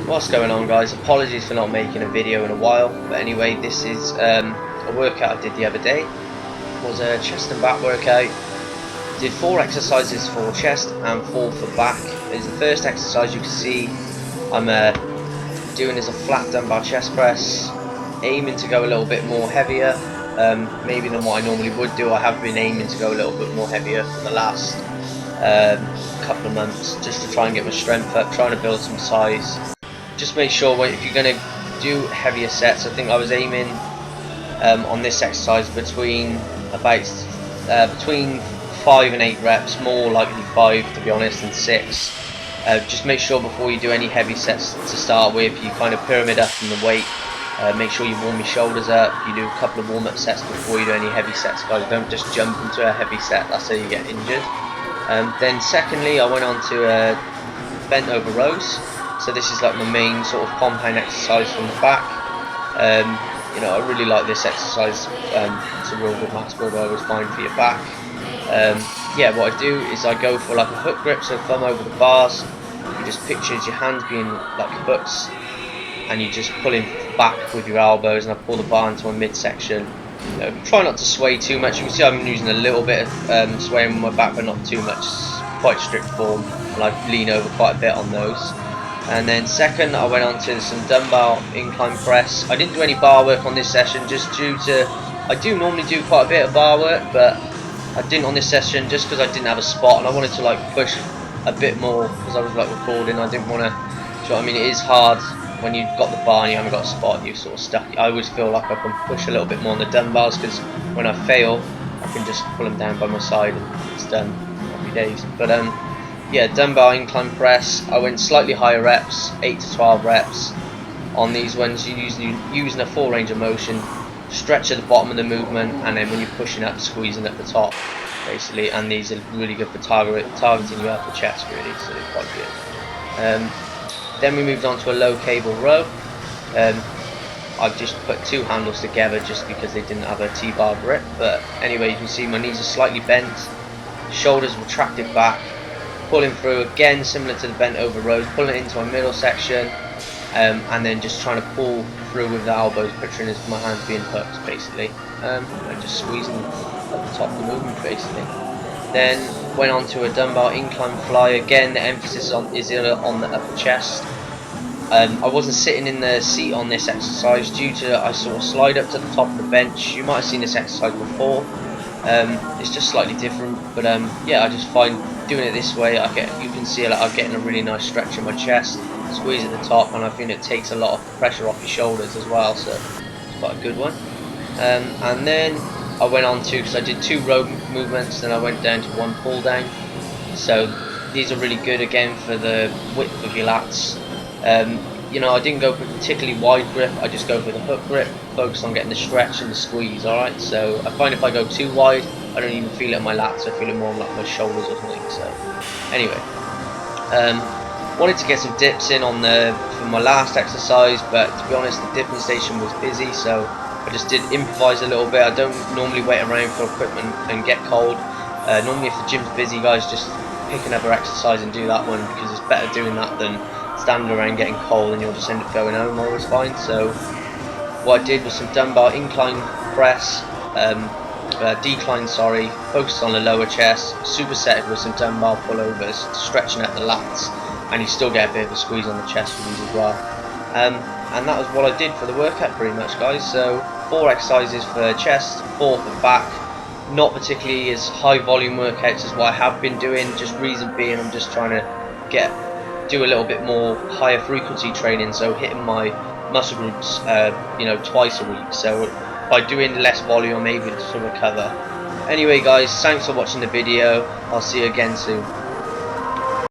What's going on, guys? Apologies for not making a video in a while, but anyway, this is a workout I did the other day. It was a chest and back workout. Did 4 exercises for chest and 4 for back. Is the first exercise you can see I'm doing is a flat dumbbell chest press, aiming to go a little bit more heavier, maybe than what I normally would do. I have been aiming to go a little bit more heavier for the last couple of months, just to try and get my strength up, trying to build some size. Just make sure if you're going to do heavier sets, I think I was aiming on this exercise between 5 and 8 reps, more likely 5 to be honest than 6. Just make sure before you do any heavy sets to start with, you kind of pyramid up in the weight. Make sure you warm your shoulders up, you do a couple of warm-up sets before you do any heavy sets, guys. Don't just jump into a heavy set, that's how you get injured. Then secondly, I went on to bent over rows. So this is like my main sort of compound exercise from the back. You know, I really like this exercise. It's a real good max builder. I always find for your back. Yeah, what I do is I go for like a hook grip, so thumb over the bars. You just picture your hands being like hooks, and you just pulling back with your elbows, and I pull the bar into my midsection. You know, try not to sway too much. You can see I'm using a little bit of swaying with my back, but not too much. It's quite strict form, and I lean over quite a bit on those. And then second, I went on to some dumbbell incline press. I didn't do any bar work on this session, just due to, I do normally do quite a bit of bar work, but I didn't on this session just because I didn't have a spot, and I wanted to like push a bit more because I was like recording. I didn't want to, you know what I mean, it is hard when you've got the bar and you haven't got a spot and you're sort of stuck. I always feel like I can push a little bit more on the dumbbells, because when I fail, I can just pull them down by my side and it's done. Happy days. But yeah, dumbbell incline press, I went slightly higher reps, 8 to 12 reps. On these ones, you're using a full range of motion, stretch at the bottom of the movement, and then when you're pushing up, squeezing at the top, basically. And these are really good for targeting your upper chest, really, so they're quite good. Then we moved on to a low cable row. I've just put 2 handles together just because they didn't have a T-bar grip, but anyway, you can see my knees are slightly bent, shoulders retracted back, pulling through again, similar to the bent over rows, pulling it into my middle section, and then just trying to pull through with the elbows, picturing as my hands being hooked, basically, and just squeezing at the top of the movement, basically. Then went on to a dumbbell incline fly. Again, the emphasis is on the upper chest. I wasn't sitting in the seat on this exercise due to I sort of slide up to the top of the bench. You might have seen this exercise before. It's just slightly different, but yeah, I just find doing it this way, you can see like I'm getting a really nice stretch in my chest, squeeze at the top, and I think it takes a lot of pressure off your shoulders as well, so it's quite a good one. And then I went on to, because I did 2 row movements, then I went down to 1 pull down. So these are really good again for the width of your lats. You know, I didn't go for a particularly wide grip, I just go for the hook grip, focus on getting the stretch and the squeeze, alright? So I find if I go too wide, I don't even feel it in my lats, I feel it more on like my shoulders or something. So anyway, wanted to get some dips in on for my last exercise, but to be honest, the dipping station was busy, so I just did improvise a little bit. I don't normally wait around for equipment and get cold. Normally if the gym's busy, guys, just pick another exercise and do that one, because it's better doing that than standing around getting cold and you'll just end up going home. I always find. So what I did was some dumbbell incline press, decline, sorry, focused on the lower chest, supersetted with some dumbbell pullovers, stretching at the lats, and you still get a bit of a squeeze on the chest with these as well. And that was what I did for the workout pretty much, guys. So 4 exercises for chest, 4 for back. Not particularly as high volume workouts as what I have been doing, just reason being I'm just trying to do a little bit more higher frequency training, so hitting my muscle groups you know, twice a week. So by doing less volume I'm able to recover. Anyway guys, thanks for watching the video. I'll see you again soon.